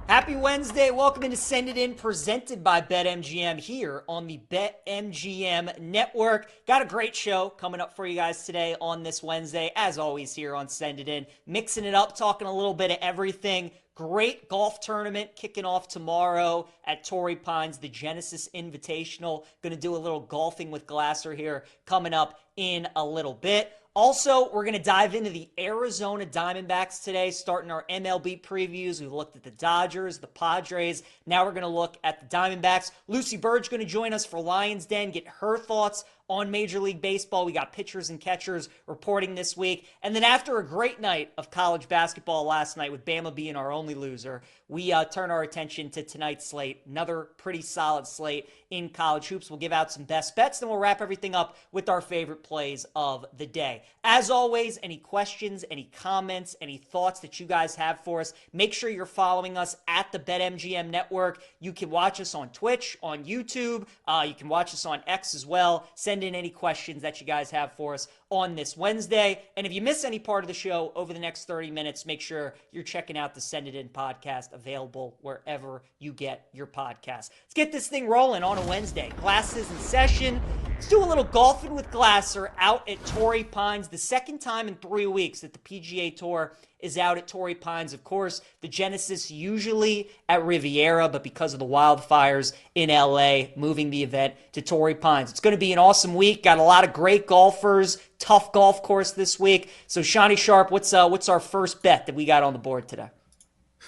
Happy Wednesday. Welcome into Send It In, presented by BetMGM here on the BetMGM network. Got a great show coming up for you guys today on this Wednesday, as always here on Send It In. Mixing it up, talking a little bit of everything. Great golf tournament kicking off tomorrow at Torrey Pines, the Genesis Invitational. Going to do a little golfing with Glasser here coming up in a little bit. Also, we're going to dive into the Arizona Diamondbacks today, starting our MLB previews. We've looked at the Dodgers, the Padres. Now we're going to look at the Diamondbacks. Lucy Burdge going to join us for Lions Den, get her thoughts on Major League Baseball. We got pitchers and catchers reporting this week. And then after a great night of college basketball last night, with Bama being our only loser, we turn our attention to tonight's slate. Another pretty solid slate in college hoops. We'll give out some best bets, then we'll wrap everything up with our favorite plays of the day. As always, any questions, any comments, any thoughts that you guys have for us, make sure you're following us at the BetMGM Network. You can watch us on Twitch, on YouTube. You can watch us on X as well. Send in any questions that you guys have for us on this Wednesday. And if you miss any part of the show over the next 30 minutes, make sure you're checking out the Send It In podcast, available wherever you get your podcasts. Let's get this thing rolling on a Wednesday. Glasses in session. Let's do a little golfing with Glasser out at Torrey Pines. The second time in 3 weeks that the PGA Tour is out at Torrey Pines. Of course, the Genesis usually at Riviera, but because of the wildfires in LA, moving the event to Torrey Pines. It's going to be an awesome week. Got a lot of great golfers, tough golf course this week. So, Shawnee Sharp, what's our first bet that we got on the board today?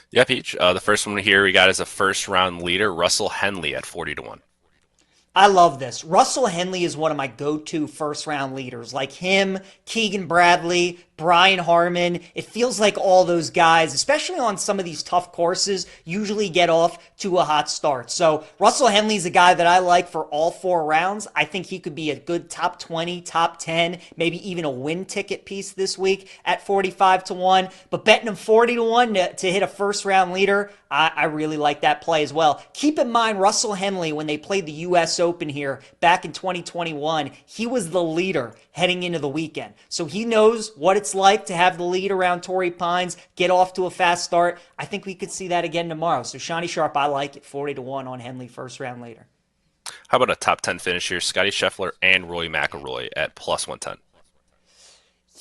Yeah, Peach. The first one here we got is a first round leader, Russell Henley at 40-1. I love this. Russell Henley is one of my go-to first-round leaders. Like him, Keegan Bradley, Brian Harmon. It feels like all those guys, especially on some of these tough courses, usually get off to a hot start. So Russell Henley's a guy that I like for all 4 rounds. I think he could be a good top 20, top 10, maybe even a win ticket piece this week at 45-1. But betting him 40-1 to hit a first-round leader, I really like that play as well. Keep in mind, Russell Henley, when they played the U.S. Open here back in 2021, he was the leader heading into the weekend. So he knows what it's like to have the lead around Torrey Pines, get off to a fast start. I think we could see that again tomorrow. So Shawnee Sharp, I like it, 40-1 on Henley first round later. How about a top 10 finish here? Scotty Scheffler and Rory McIlroy at plus 110.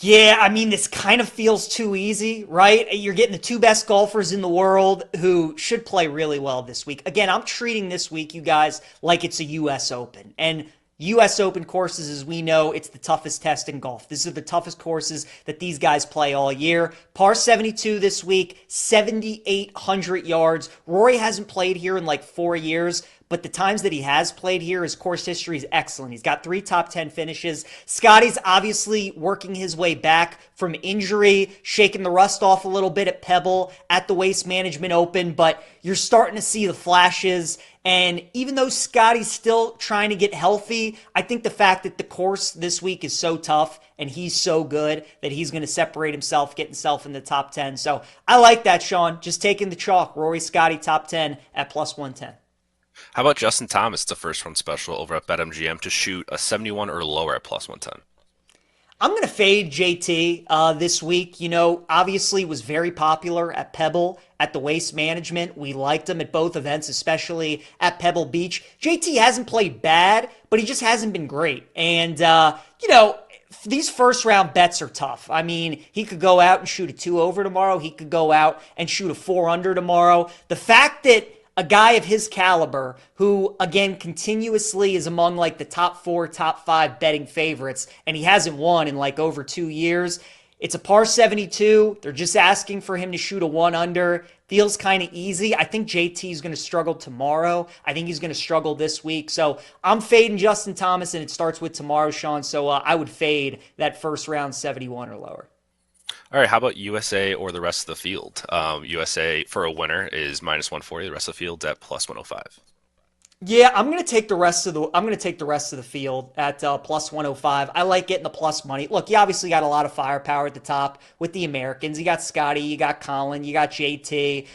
Yeah, I mean, this kind of feels too easy, right? You're getting the 2 best golfers in the world who should play really well this week. Again, I'm treating this week, you guys, like it's a U.S. Open. And U.S. Open courses, as we know, it's the toughest test in golf. These are the toughest courses that these guys play all year. Par 72 this week, 7,800 yards. Rory hasn't played here in like 4 years, but the times that he has played here, his course history is excellent. He's got 3 top 10 finishes. Scotty's obviously working his way back from injury, shaking the rust off a little bit at Pebble, at the Waste Management Open, but you're starting to see the flashes. And even though Scotty's still trying to get healthy, I think the fact that the course this week is so tough and he's so good that he's going to separate himself, get himself in the top 10. So I like that, Sean. Just taking the chalk. Rory Scotty top 10 at plus 110. How about Justin Thomas, the first run special over at BetMGM to shoot a 71 or lower at plus 110? I'm going to fade JT this week. You know, obviously was very popular at Pebble, at the Waste Management. We liked him at both events, especially at Pebble Beach. JT hasn't played bad, but he just hasn't been great. And, you know, these first round bets are tough. I mean, he could go out and shoot a 2 over tomorrow. He could go out and shoot a 4 under tomorrow. The fact that a guy of his caliber who, again, continuously is among like the top 4, top 5 betting favorites, and he hasn't won in like over 2 years. It's a par 72. They're just asking for him to shoot a 1 under. Feels kind of easy. I think JT is going to struggle tomorrow. I think he's going to struggle this week. So I'm fading Justin Thomas, and it starts with tomorrow, Sean. So I would fade that first round 71 or lower. All right, how about USA or the rest of the field? USA for a winner is minus 140. The rest of the field's at plus 105. Yeah, I'm gonna take the rest of the field at plus 105. I like getting the plus money. Look, you obviously got a lot of firepower at the top with the Americans. You got Scotty, you got Colin, you got JT.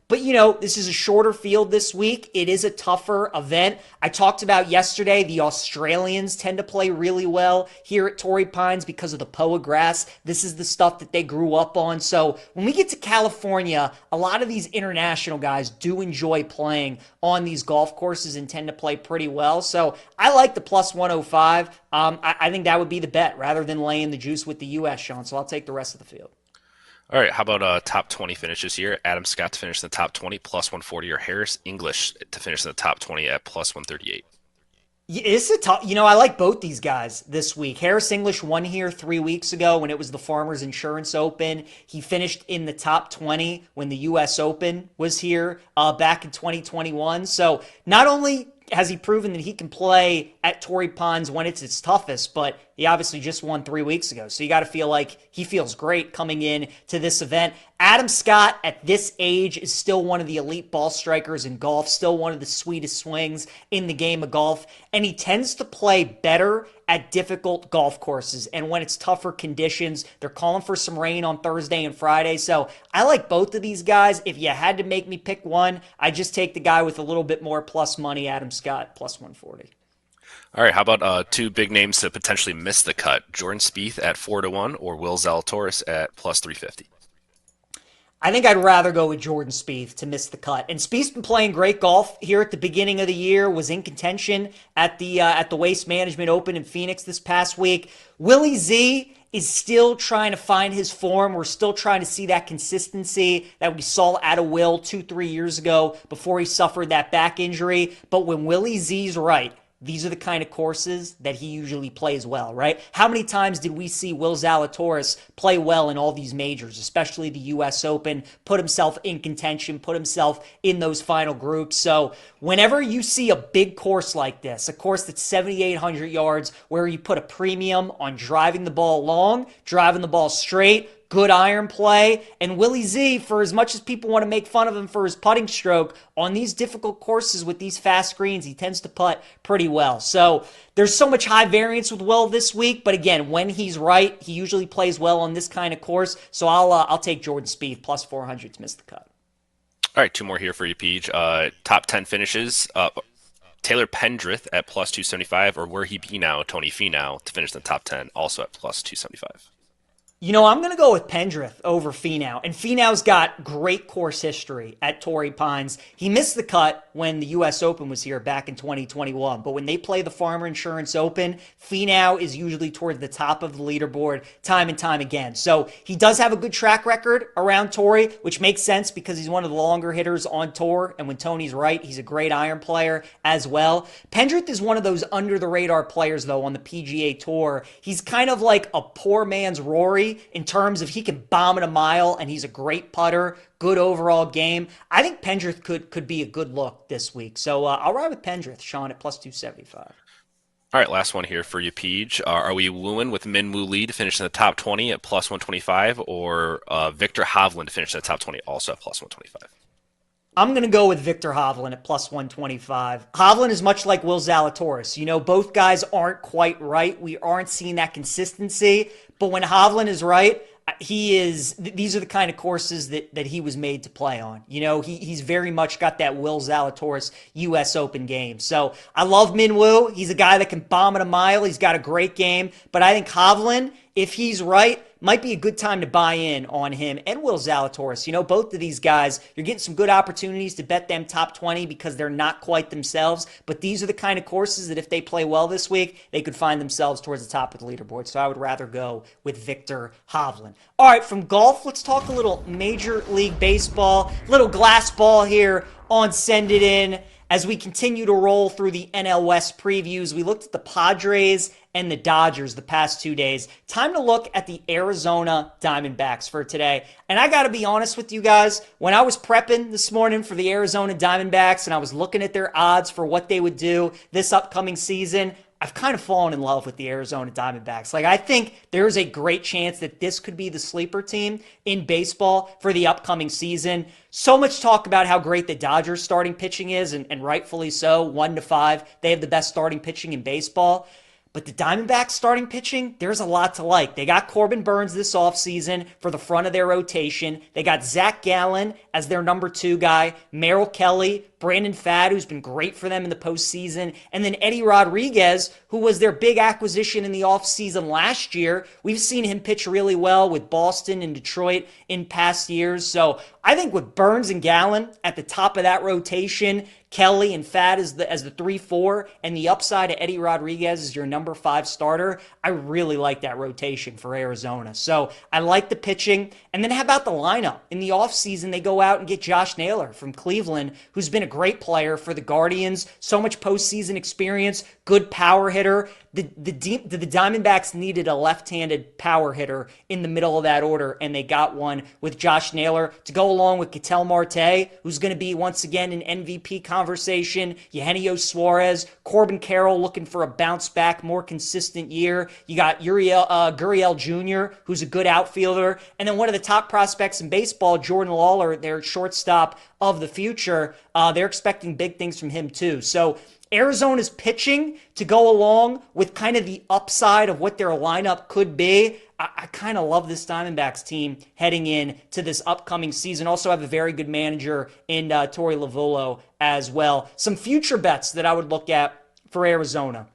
But, this is a shorter field this week. It is a tougher event. I talked about yesterday, the Australians tend to play really well here at Torrey Pines because of the POA grass. This is the stuff that they grew up on. So when we get to California, a lot of these international guys do enjoy playing on these golf courses and tend to play pretty well. So I like the plus 105. I think that would be the bet rather than laying the juice with the U.S., Sean. So I'll take the rest of the field. All right, how about top 20 finishes here? Adam Scott to finish in the top 20, plus 140, or Harris English to finish in the top 20 at plus 138. Yeah, it's a tough. I like both these guys this week. Harris English won here 3 weeks ago when it was the Farmers Insurance Open. He finished in the top 20 when the U.S. Open was here back in 2021. So not only has he proven that he can play at Torrey Pines when it's its toughest, but he obviously just won 3 weeks ago. So you got to feel like he feels great coming in to this event. Adam Scott at this age is still one of the elite ball strikers in golf, still one of the sweetest swings in the game of golf, and he tends to play better at difficult golf courses. And when it's tougher conditions, they're calling for some rain on Thursday and Friday. So I like both of these guys. If you had to make me pick one, I just take the guy with a little bit more plus money, Adam Scott, plus 140. All right, how about two big names to potentially miss the cut? Jordan Spieth at 4-1 or Will Zalatoris at plus 350? I think I'd rather go with Jordan Spieth to miss the cut. And Spieth's been playing great golf here at the beginning of the year, was in contention at the Waste Management Open in Phoenix this past week. Willie Z is still trying to find his form. We're still trying to see that consistency that we saw out of Will 2-3 years ago before he suffered that back injury. But when Willie Z's right, these are the kind of courses that he usually plays well, right? How many times did we see Will Zalatoris play well in all these majors, especially the U.S. Open, put himself in contention, put himself in those final groups? So whenever you see a big course like this, a course that's 7,800 yards, where you put a premium on driving the ball long, driving the ball straight, good iron play, and Willie Z, for as much as people want to make fun of him for his putting stroke, on these difficult courses with these fast greens, he tends to putt pretty well. So there's so much high variance with Will this week, but again, when he's right, he usually plays well on this kind of course. So I'll take Jordan Spieth plus 400 to miss the cut. All right, two more here for you, Peach. Top 10 finishes. Taylor Pendrith at plus 275, or where he be now, Tony Finau, to finish in the top 10, also at plus 275. I'm going to go with Pendrith over Finau. And Finau's got great course history at Torrey Pines. He missed the cut when the U.S. Open was here back in 2021. But when they play the Farmer Insurance Open, Finau is usually toward the top of the leaderboard time and time again. So he does have a good track record around Torrey, which makes sense because he's one of the longer hitters on tour. And when Tony's right, he's a great iron player as well. Pendrith is one of those under-the-radar players, though, on the PGA Tour. He's kind of like a poor man's Rory in terms of he can bomb it a mile and he's a great putter, good overall game. I think Pendrith could be a good look this week. So I'll ride with Pendrith, Sean, at plus 275. All right, last one here for you, Peach. Are we wooing with Min Woo Lee to finish in the top 20 at plus 125, or Victor Hovland to finish in the top 20 also at plus 125? I'm going to go with Victor Hovland at plus 125. Hovland is much like Will Zalatoris. Both guys aren't quite right. We aren't seeing that consistency. But when Hovland is right, these are the kind of courses that he was made to play on. He's very much got that Will Zalatoris U.S. Open game. So I love Min Woo. He's a guy that can bomb it a mile. He's got a great game. But I think Hovland, if he's right, might be a good time to buy in on him and Will Zalatoris. Both of these guys, you're getting some good opportunities to bet them top 20 because they're not quite themselves. But these are the kind of courses that if they play well this week, they could find themselves towards the top of the leaderboard. So I would rather go with Victor Hovland. All right, from golf, let's talk a little Major League Baseball, little glass ball here on Send It In. As we continue to roll through the NL West previews, we looked at the Padres and the Dodgers the past 2 days. Time to look at the Arizona Diamondbacks for today. And I got to be honest with you guys, when I was prepping this morning for the Arizona Diamondbacks and I was looking at their odds for what they would do this upcoming season, I've kind of fallen in love with the Arizona Diamondbacks. I think there's a great chance that this could be the sleeper team in baseball for the upcoming season. So much talk about how great the Dodgers starting pitching is, and rightfully so, 1-5. They have the best starting pitching in baseball. But the Diamondbacks starting pitching, there's a lot to like. They got Corbin Burnes this offseason for the front of their rotation. They got Zach Gallen as their number 2 guy, Merrill Kelly, Brandon Pfaadt, who's been great for them in the postseason, and then Eddie Rodriguez, who was their big acquisition in the offseason last year. We've seen him pitch really well with Boston and Detroit in past years. So I think with Burnes and Gallen at the top of that rotation, Kelly and Pfaadt as the 3-4, and the upside of Eddie Rodriguez as your number 5 starter, I really like that rotation for Arizona. So I like the pitching. And then how about the lineup? In the offseason, they go out and get Josh Naylor from Cleveland, who's been a great player for the Guardians, so much postseason experience, good power hitter. The Diamondbacks needed a left-handed power hitter in the middle of that order, and they got one with Josh Naylor to go along with Ketel Marte, who's going to be once again an MVP conversation, Eugenio Suarez, Corbin Carroll looking for a bounce-back, more consistent year. You got Gurriel Jr., who's a good outfielder, and then one of the top prospects in baseball, Jordan Lawler, their shortstop of the future. They're expecting big things from him too. So Arizona's pitching to go along with kind of the upside of what their lineup could be. I kind of love this Diamondbacks team heading in to this upcoming season. Also have a very good manager in Torey Lovullo as well. Some future bets that I would look at for Arizona.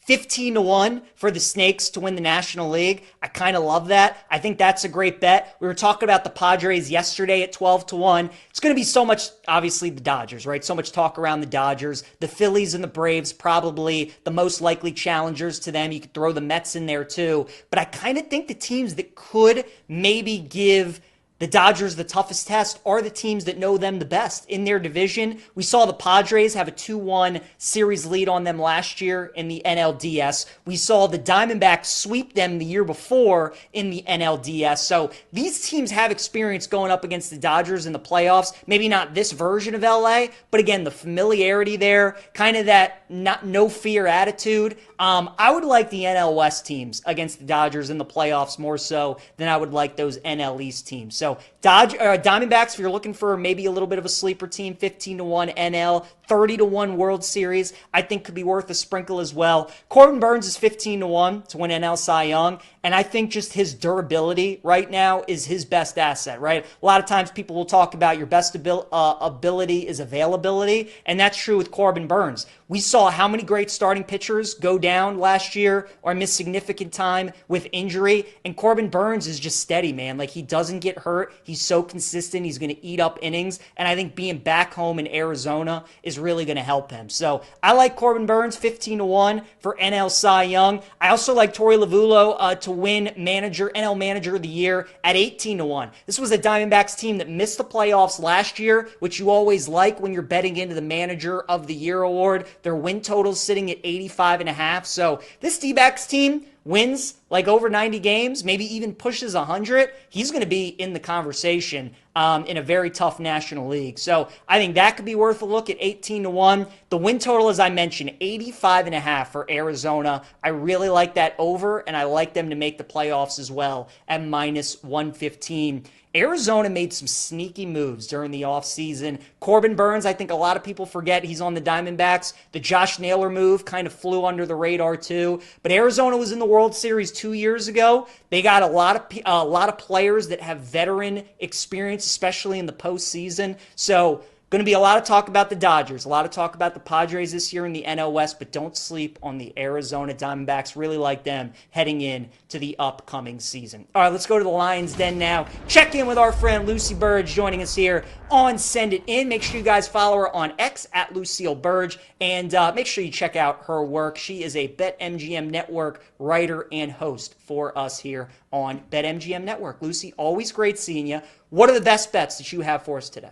15-1 for the Snakes to win the National League. I kind of love that. I think that's a great bet. We were talking about the Padres yesterday at 12-1. It's going to be so much, obviously, the Dodgers, right? So much talk around the Dodgers. The Phillies and the Braves, probably the most likely challengers to them. You could throw the Mets in there too. But I kind of think the teams that could maybe give the Dodgers the toughest test are the teams that know them the best in their division. We saw the Padres have a 2-1 series lead on them last year in the NLDS. We saw the Diamondbacks sweep them the year before in the NLDS. So these teams have experience going up against the Dodgers in the playoffs. Maybe not this version of LA, but again, the familiarity there, kind of that no fear attitude. I would like the NL West teams against the Dodgers in the playoffs more so than I would like those NL East teams. So Diamondbacks, if you're looking for maybe a little bit of a sleeper team, 15-1 NL, 30-1 World Series, I think could be worth a sprinkle as well. Corbin Burnes is 15-1 to win NL Cy Young, and I think just his durability right now is his best asset, right? A lot of times people will talk about your best ability is availability, and that's true with Corbin Burnes. We saw how many great starting pitchers go down last year or miss significant time with injury, and Corbin Burnes is just steady, man. Like, he doesn't get hurt. He's so consistent. He's going to eat up innings, and I think being back home in Arizona is really going to help him. So I like Corbin Burnes, 15-1 for NL Cy Young. I also like Torey Lovullo to win NL Manager of the Year at 18-1. This was a Diamondbacks team that missed the playoffs last year, which you always like when you're betting into the Manager of the Year award. Their win total is sitting at 85.5. So this D-backs team wins like over 90 games, maybe even pushes 100, he's going to be in the conversation in a very tough National League. So I think that could be worth a look at 18-1. The win total, as I mentioned, 85.5 for Arizona. I really like that over, and I like them to make the playoffs as well at -115. Arizona made some sneaky moves during the offseason. Corbin Burnes, I think a lot of people forget he's on the Diamondbacks. The Josh Naylor move kind of flew under the radar too. But Arizona was in the World Series 2 years ago. They got a lot of players that have veteran experience, especially in the postseason. So going to be a lot of talk about the Dodgers, a lot of talk about the Padres this year in the NL West, but don't sleep on the Arizona Diamondbacks. Really like them heading in to the upcoming season. All right, let's go to the Lions Den now. Check in with our friend Lucy Burdge joining us here on Send It In. Make sure you guys follow her on X at Lucille Burdge, and make sure you check out her work. She is a BetMGM Network writer and host for us here on BetMGM Network. Lucy, always great seeing you. What are the best bets that you have for us today?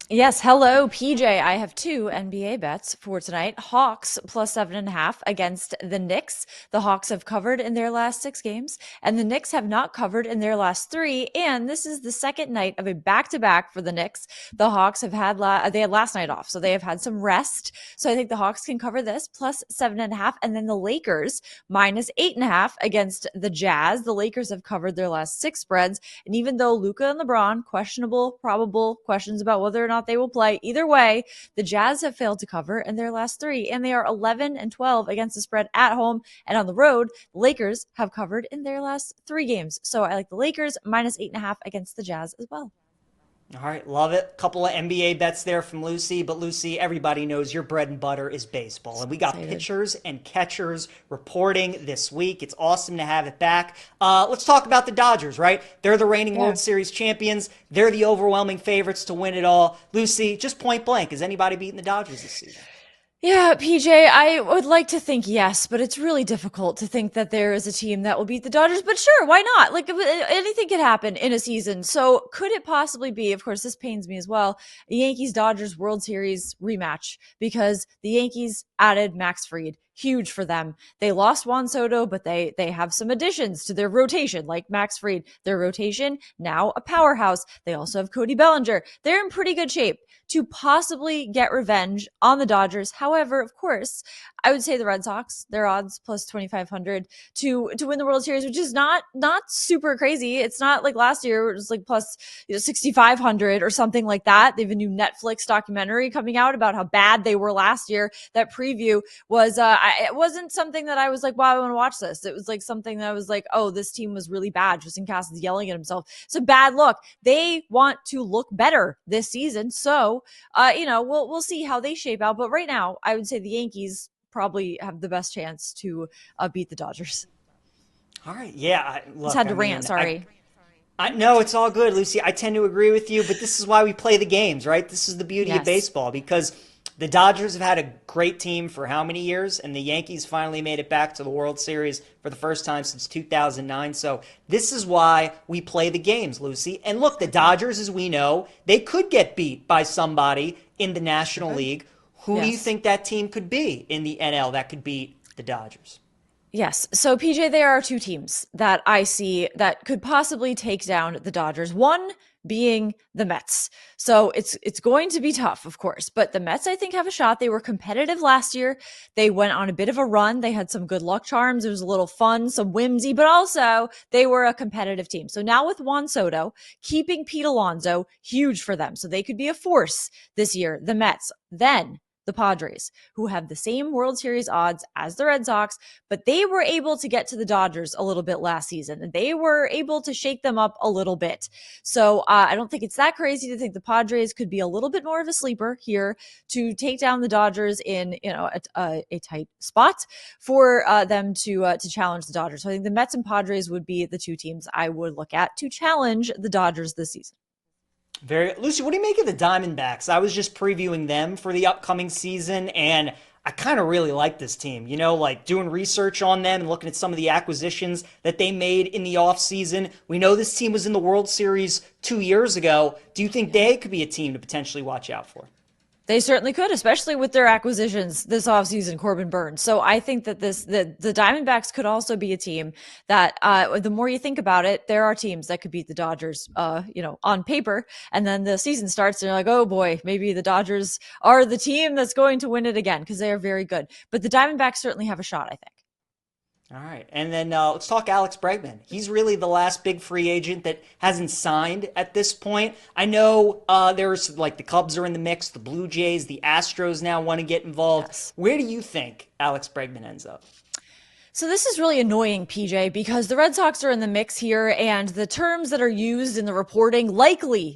Yes, hello, PJ. I have two NBA bets for tonight. Hawks +7.5 against the Knicks. The Hawks have covered in their last 6 games, and the Knicks have not covered in their last 3. And this is the second night of a back-to-back for the Knicks. The Hawks have had they had last night off, so they have had some rest. So I think the Hawks can cover this +7.5, and then the Lakers -8.5 against the Jazz. The Lakers have covered their last 6 spreads, and even though Luka and LeBron questionable, probable questions about whether or not not they will play. Either way, the Jazz have failed to cover in their last 3, and they are 11-12 against the spread at home and on the road. The Lakers have covered in their last 3 games. So I like the Lakers minus 8.5 against the Jazz as well. All right, love it. Couple of NBA bets there from Lucy. But Lucy, everybody knows your bread and butter is baseball. And we got pitchers and catchers reporting this week. It's awesome to have it back. Let's talk about the Dodgers, right? They're the reigning World Series champions. They're the overwhelming favorites to win it all. Lucy, just point blank, is anybody beating the Dodgers this season? Yeah, PJ, I would like to think yes, but it's really difficult to think that there is a team that will beat the Dodgers. But sure, why not? Like, anything could happen in a season. So could it possibly be, of course, this pains me as well, a Yankees-Dodgers World Series rematch, because the Yankees added Max Fried. Huge for them. They lost Juan Soto, but they have some additions to their rotation, like Max Fried. Their rotation, now a powerhouse. They also have Cody Bellinger. They're in pretty good shape to possibly get revenge on the Dodgers. However, of course, I would say the Red Sox, their odds plus 2,500 to win the World Series, which is not super crazy. It's not like last year, it was like plus 6,500 or something like that. They have a new Netflix documentary coming out about how bad they were last year. That preview was, it wasn't something that I was like, wow, I want to watch this. It was like something that I was like, oh, this team was really bad. Tristan Cass is yelling at himself. It's a bad look. They want to look better this season. So, we'll see how they shape out. But right now, I would say the Yankees probably have the best chance to beat the Dodgers. All right. Yeah. Just had to rant. Sorry. No, it's all good, Lucy. I tend to agree with you, but this is why we play the games, right? This is the beauty of baseball, because the Dodgers have had a great team for how many years? And the Yankees finally made it back to the World Series for the first time since 2009. So this is why we play the games, Lucy. And look, the Dodgers, as we know, they could get beat by somebody in the National League. Who do you think that team could be in the NL that could beat the Dodgers? Yes. So, PJ, there are 2 teams that I see that could possibly take down the Dodgers. One being the Mets. So it's going to be tough, of course, but the Mets, I think, have a shot. They were competitive last year. They went on a bit of a run. They had some good luck charms. It was a little fun, some whimsy, but also they were a competitive team. So now with Juan Soto, keeping Pete Alonso, huge for them. So they could be a force this year, the Mets. Then the Padres, who have the same World Series odds as the Red Sox, but they were able to get to the Dodgers a little bit last season, and they were able to shake them up a little bit. So I don't think it's that crazy to think the Padres could be a little bit more of a sleeper here to take down the Dodgers in a tight spot for them to challenge the Dodgers. So I think the Mets and Padres would be the 2 teams I would look at to challenge the Dodgers this season. Lucy, what do you make of the Diamondbacks? I was just previewing them for the upcoming season, and I kind of really like this team. Like doing research on them and looking at some of the acquisitions that they made in the offseason. We know this team was in the World Series 2 years ago. Do you think they could be a team to potentially watch out for? They certainly could, especially with their acquisitions this offseason, Corbin Burnes. So I think that the Diamondbacks could also be a team that, the more you think about it, there are teams that could beat the Dodgers, on paper. And then the season starts and you're like, oh boy, maybe the Dodgers are the team that's going to win it again, because they are very good. But the Diamondbacks certainly have a shot, I think. All right. And then let's talk Alex Bregman. He's really the last big free agent that hasn't signed at this point. I know there's like the Cubs are in the mix, the Blue Jays, the Astros now want to get involved. Yes. Where do you think Alex Bregman ends up? So this is really annoying, PJ, because the Red Sox are in the mix here, and the terms that are used in the reporting,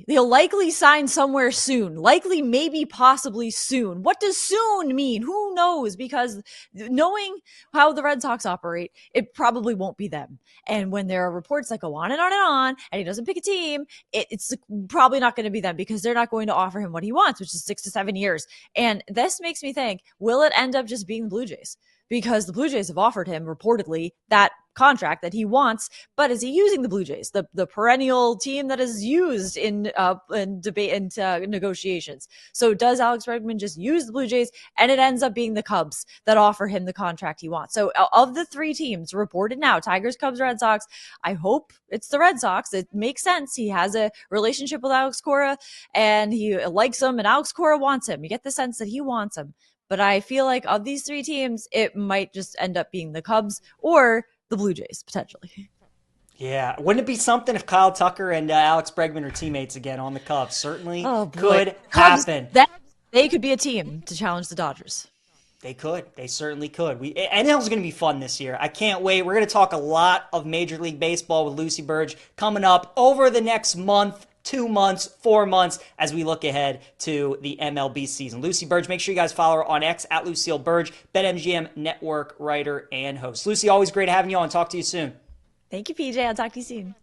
they'll likely sign somewhere soon. Likely, maybe, possibly soon. What does soon mean? Who knows? Because knowing how the Red Sox operate, it probably won't be them. And when there are reports that go on and on and on, and he doesn't pick a team, it's probably not going to be them, because they're not going to offer him what he wants, which is 6 to 7 years. And this makes me think, will it end up just being the Blue Jays? Because the Blue Jays have offered him reportedly that contract that he wants, but is he using the Blue Jays, the perennial team that is used in debate and negotiations? So does Alex Bregman just use the Blue Jays, and it ends up being the Cubs that offer him the contract he wants? So of the 3 teams reported now, Tigers, Cubs, Red Sox, I hope it's the Red Sox. It makes sense. He has a relationship with Alex Cora, and he likes him, and Alex Cora wants him. You get the sense that he wants him. But I feel like of these 3 teams, it might just end up being the Cubs or the Blue Jays, potentially. Yeah, wouldn't it be something if Kyle Tucker and Alex Bregman are teammates again on the Cubs? Certainly Oh boy, could Cubs. happen. That they could be a team to challenge the Dodgers. They could. They certainly could. NL's going to be fun this year. I can't wait. We're going to talk a lot of Major League Baseball with Lucy Burdge coming up over the next month, 2 months, 4 months as we look ahead to the MLB season. Lucy Burdge, make sure you guys follow her on X at Lucille Burdge, BetMGM network writer and host. Lucy, always great having you on. Talk to you soon. Thank you, PJ. I'll talk to you soon.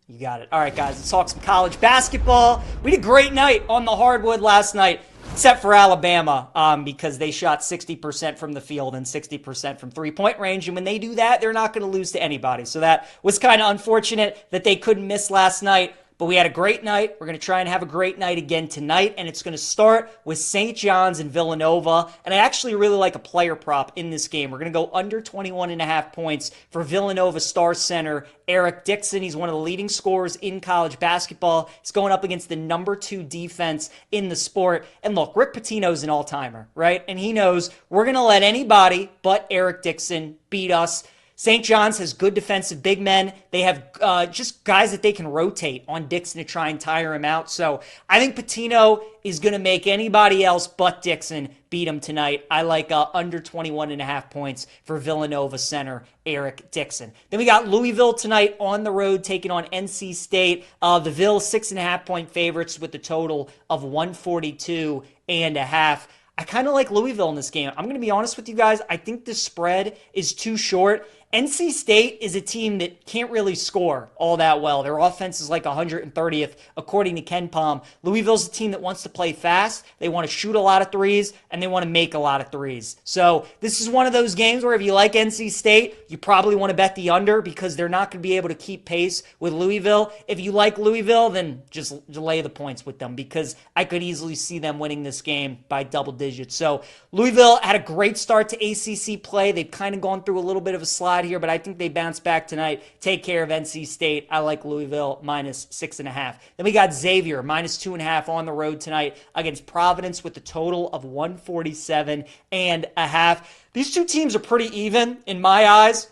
You got it. All right, guys, let's talk some college basketball. We had a great night on the hardwood last night, except for Alabama, because they shot 60% from the field and 60% from three-point range. And when they do that, they're not going to lose to anybody. So that was kind of unfortunate that they couldn't miss last night. But we had a great night. We're going to try and have a great night again tonight, and it's going to start with St. John's and Villanova. And I actually really like a player prop in this game. We're going to go under 21.5 points for Villanova star center Eric Dixon. He's one of the leading scorers in college basketball. He's going up against the number 2 defense in the sport. And look, Rick Pitino's an all-timer, right? And he knows we're going to let anybody but Eric Dixon beat us. St. John's has good defensive big men. They have just guys that they can rotate on Dixon to try and tire him out. So I think Pitino is going to make anybody else but Dixon beat him tonight. I like under 21.5 points for Villanova center Eric Dixon. Then we got Louisville tonight on the road taking on NC State. The Ville 6.5-point favorites with the total of 142.5. I kind of like Louisville in this game. I'm going to be honest with you guys. I think the spread is too short. NC State is a team that can't really score all that well. Their offense is like 130th, according to Ken Palm. Louisville's a team that wants to play fast. They want to shoot a lot of threes, and they want to make a lot of threes. So this is one of those games where if you like NC State, you probably want to bet the under because they're not going to be able to keep pace with Louisville. If you like Louisville, then just delay the points with them because I could easily see them winning this game by double digits. So Louisville had a great start to ACC play. They've kind of gone through a little bit of a slide here, but I think they bounce back tonight. Take care of NC State. I like Louisville minus 6.5. Then we got Xavier minus 2.5 on the road tonight against Providence with the total of 147.5. These two teams are pretty even in my eyes.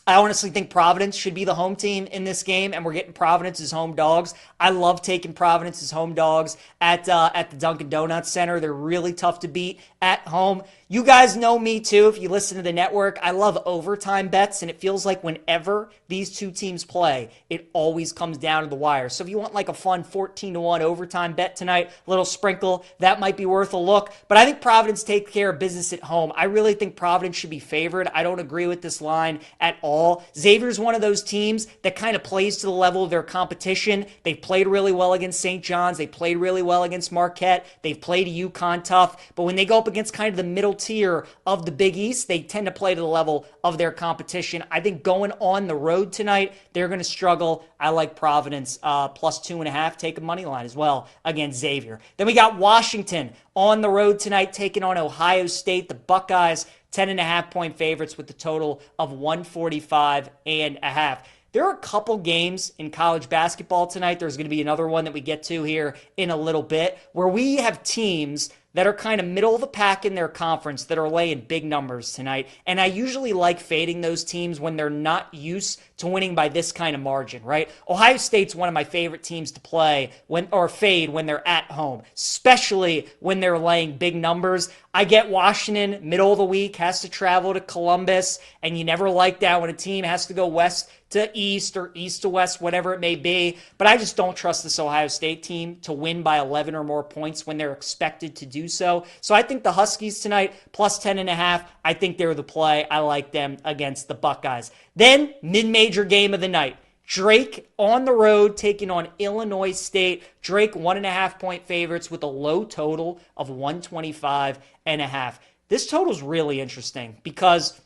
I honestly think Providence should be the home team in this game, and we're getting Providence as home dogs. I love taking Providence as home dogs at the Dunkin' Donuts Center. They're really tough to beat at home. You guys know me too. If you listen to the network, I love overtime bets, and it feels like whenever these two teams play, it always comes down to the wire. So if you want like a fun 14-1 overtime bet tonight, a little sprinkle, that might be worth a look. But I think Providence takes care of business at home. I really think Providence should be favored. I don't agree with this line at all. Xavier's one of those teams that kind of plays to the level of their competition. They've played really well against St. John's. They played really well against Marquette. They've played UConn tough. But when they go up against kind of the middle tier of the Big East, they tend to play to the level of their competition. I think going on the road tonight, they're going to struggle. I like Providence plus 2.5. Take a money line as well against Xavier. Then we got Washington on the road tonight taking on Ohio State. The Buckeyes 10.5-point favorites with the total of 145.5. There are a couple games in college basketball tonight. There's going to be another one that we get to here in a little bit where we have teams that are kind of middle of the pack in their conference that are laying big numbers tonight. And I usually like fading those teams when they're not used to winning by this kind of margin, right? Ohio State's one of my favorite teams to play or fade when they're at home, especially when they're laying big numbers. I get Washington, middle of the week, has to travel to Columbus, and you never like that when a team has to go west to east or east to west, whatever it may be. But I just don't trust this Ohio State team to win by 11 or more points when they're expected to do so. So I think the Huskies tonight, plus 10.5, I think they're the play. I like them against the Buckeyes. Then, mid-major game of the night. Drake on the road taking on Illinois State. Drake 1.5-point favorites with a low total of 125.5. This total is really interesting because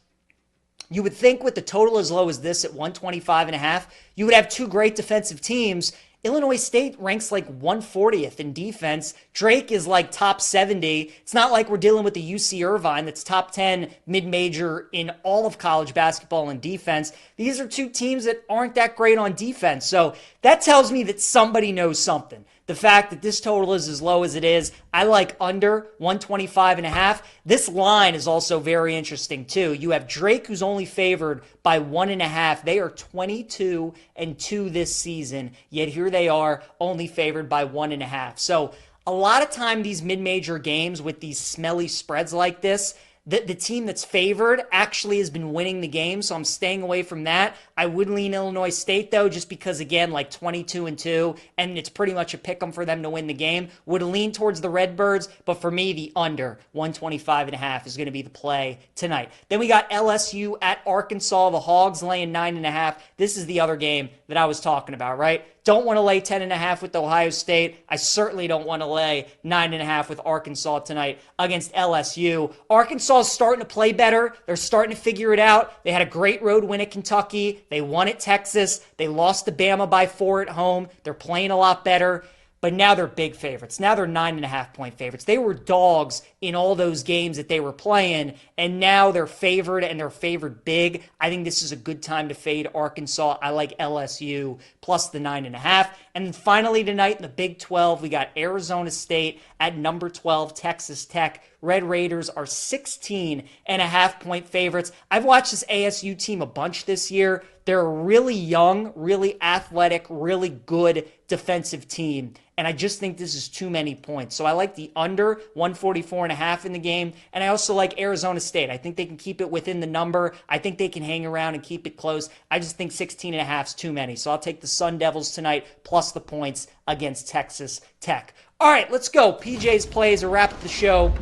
you would think with the total as low as this at 125.5, you would have two great defensive teams. Illinois State ranks like 140th in defense. Drake is like top 70. It's not like we're dealing with the UC Irvine that's top 10 mid-major in all of college basketball in defense. These are two teams that aren't that great on defense. So that tells me that somebody knows something. the fact that this total is as low as it is. I like under 125.5. This line is also very interesting too. You have Drake, who's only favored by 1.5. They are 22-2 this season, yet here they are only favored by 1.5. So a lot of time these mid-major games with these smelly spreads like this, the team that's favored actually has been winning the game, so I'm staying away from that. I would lean Illinois State, though, just because, again, like 22-2, and it's pretty much a pick 'em for them to win the game. Would lean towards the Redbirds, but for me, the under 125.5 is going to be the play tonight. Then we got LSU at Arkansas, the Hogs laying 9.5. This is the other game that I was talking about, right? Don't want to lay 10.5 with Ohio State. I certainly don't want to lay 9.5 with Arkansas tonight against LSU. Arkansas is starting to play better. They're starting to figure it out. They had a great road win at Kentucky. They won at Texas. They lost to Bama by 4 at home. They're playing a lot better. But now they're big favorites. Now they're 9.5-point favorites. They were dogs in all those games that they were playing, and now they're favored, and they're favored big. I think this is a good time to fade Arkansas. I like LSU plus the 9.5. And then finally tonight in the Big 12, we got Arizona State at number 12, Texas Tech. Red Raiders are 16.5-point favorites. I've watched this ASU team a bunch this year. They're a really young, really athletic, really good defensive team. And I just think this is too many points. So I like the under 144.5 in the game. And I also like Arizona State. I think they can keep it within the number. I think they can hang around and keep it close. I just think 16.5 is too many. So I'll take the Sun Devils tonight plus the points against Texas Tech. All right, let's go. PJ's plays are wrap up the show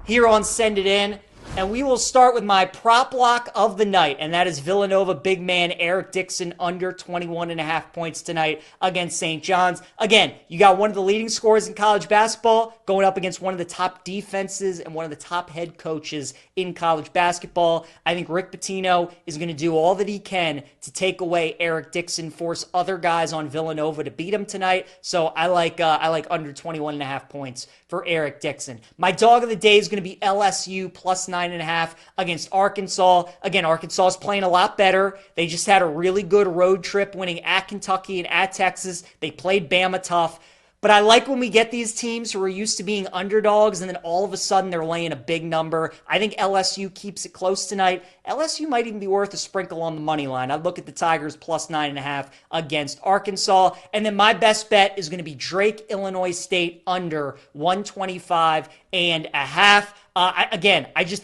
here on Send It In. And we will start with my prop lock of the night, and that is Villanova big man Eric Dixon under 21.5 points tonight against St. John's. Again, you got one of the leading scorers in college basketball going up against one of the top defenses and one of the top head coaches in college basketball. I think Rick Pitino is going to do all that he can to take away Eric Dixon, force other guys on Villanova to beat him tonight. So I like under 21.5 points for Eric Dixon. My dog of the day is going to be LSU plus 9.5 against Arkansas. Again, Arkansas is playing a lot better. They just had a really good road trip winning at Kentucky and at Texas. They played Bama tough. But I like when we get these teams who are used to being underdogs and then all of a sudden they're laying a big number. I think LSU keeps it close tonight. LSU might even be worth a sprinkle on the money line. I'd look at the Tigers plus 9.5 against Arkansas. And then my best bet is going to be Drake, Illinois State under 125.5.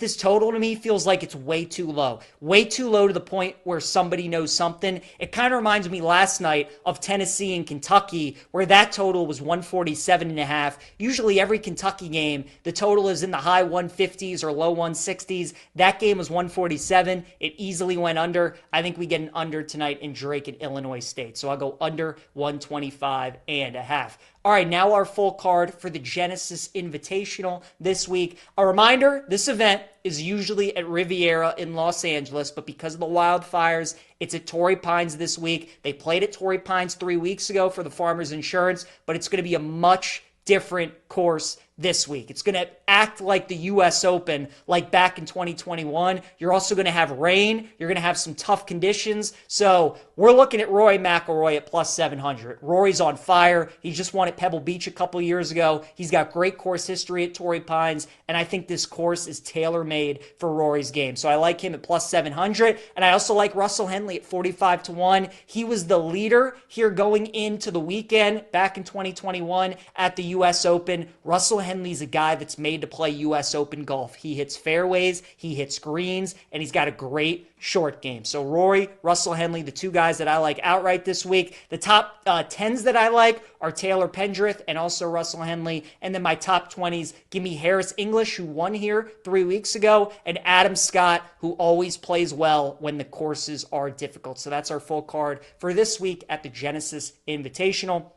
This total to me feels like it's way too low. Way too low to the point where somebody knows something. It kind of reminds me last night of Tennessee and Kentucky, where that total was 147.5. Usually every Kentucky game, the total is in the high 150s or low 160s. That game was 147. It easily went under. I think we get an under tonight in Drake and Illinois State. So I'll go under 125.5. All right, now our full card for the Genesis Invitational this week. A reminder, this event is usually at Riviera in Los Angeles, but because of the wildfires, it's at Torrey Pines this week. They played at Torrey Pines 3 weeks ago for the Farmers Insurance, but it's going to be a much different course this week. It's going to act like the U.S. Open, like back in 2021. You're also going to have rain. You're going to have some tough conditions. So we're looking at Rory McIlroy at plus 700. Rory's on fire. He just won at Pebble Beach a couple years ago. He's got great course history at Torrey Pines, and I think this course is tailor-made for Rory's game. So I like him at plus 700, and I also like Russell Henley at 45-1. He was the leader here going into the weekend back in 2021 at the U.S. Open. Russell Henley's a guy that's made to play U.S. Open golf. He hits fairways, he hits greens, and he's got a great short game. So Rory, Russell Henley, the two guys that I like outright this week. The top 10s that I like are Taylor Pendrith and also Russell Henley. And then my top 20s, give me Harris English, who won here 3 weeks ago, and Adam Scott, who always plays well when the courses are difficult. So that's our full card for this week at the Genesis Invitational.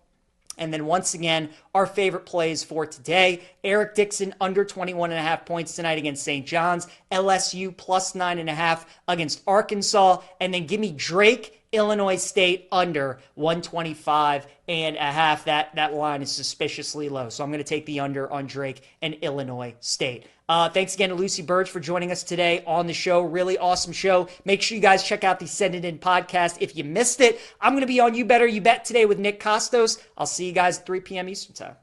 And then once again, our favorite plays for today. Eric Dixon under 21.5 points tonight against St. John's. LSU plus 9.5 against Arkansas. And then give me Drake Illinois State under 125.5. That line is suspiciously low. So I'm going to take the under on Drake and Illinois State. Thanks again to Lucy Burdge for joining us today on the show. Really awesome show. Make sure you guys check out the Send It In podcast. If you missed it, I'm going to be on You Better You Bet today with Nick Costos. I'll see you guys at 3 p.m. Eastern Time.